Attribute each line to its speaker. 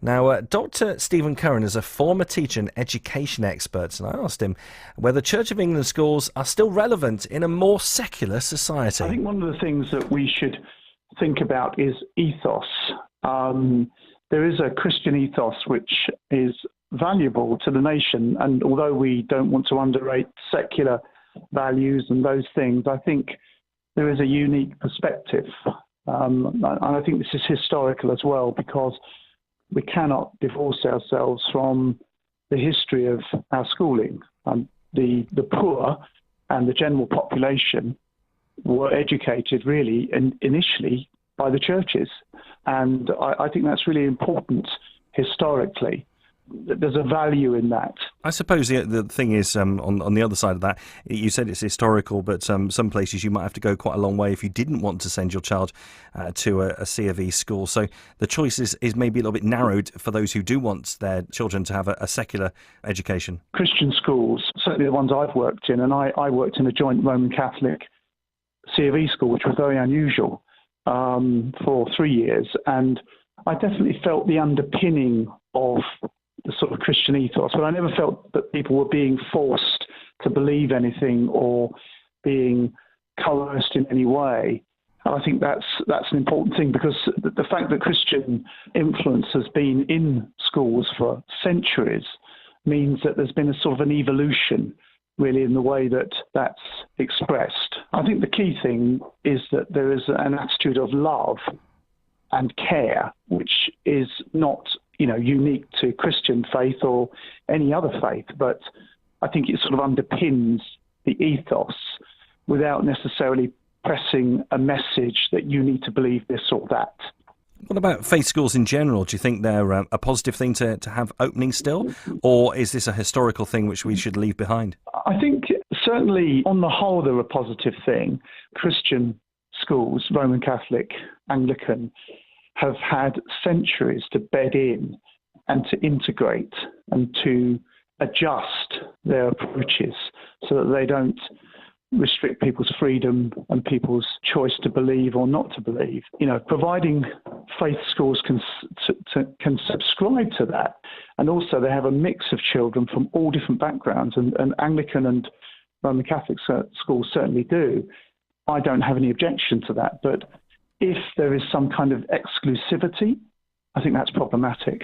Speaker 1: Now, Dr. Stephen Curran is a former teacher and education expert, and I asked him whether Church of England schools are still relevant in a more secular society.
Speaker 2: I think one of the things that we should think about is ethos. There is a Christian ethos which is valuable to the nation, and although we don't want to underrate secular values and those things, I think there is a unique perspective. And I think this is historical as well, because we cannot divorce ourselves from the history of our schooling. The poor and the general population were educated really initially by the churches. And I think that's really important historically. There's a value in that.
Speaker 1: I suppose the thing is, on the other side of that, you said it's historical, but some places you might have to go quite a long way if you didn't want to send your child to a C of E school. So the choice is maybe a little bit narrowed for those who do want their children to have a secular education.
Speaker 2: Christian schools, certainly the ones I've worked in, and I worked in a joint Roman Catholic C of E school, which was very unusual, for 3 years. And I definitely felt the underpinning of the sort of Christian ethos, but I never felt that people were being forced to believe anything or being coerced in any way. And I think that's an important thing, because the fact that Christian influence has been in schools for centuries means that there's been a sort of an evolution really in the way that that's expressed. I think the key thing is that there is an attitude of love and care, which is not unique to Christian faith or any other faith, but I think it sort of underpins the ethos without necessarily pressing a message that you need to believe this or that.
Speaker 1: What about faith schools in general? Do you think they're a positive thing to have opening still, or is this a historical thing which we should leave behind?
Speaker 2: I think certainly on the whole they're a positive thing. Christian schools, Roman Catholic, Anglican, have had centuries to bed in and to integrate and to adjust their approaches so that they don't restrict people's freedom and people's choice to believe or not to believe. Providing faith schools can subscribe to that, and also they have a mix of children from all different backgrounds, and Anglican and Roman Catholic schools certainly do. I don't have any objection to that, but if there is some kind of exclusivity, I think that's problematic.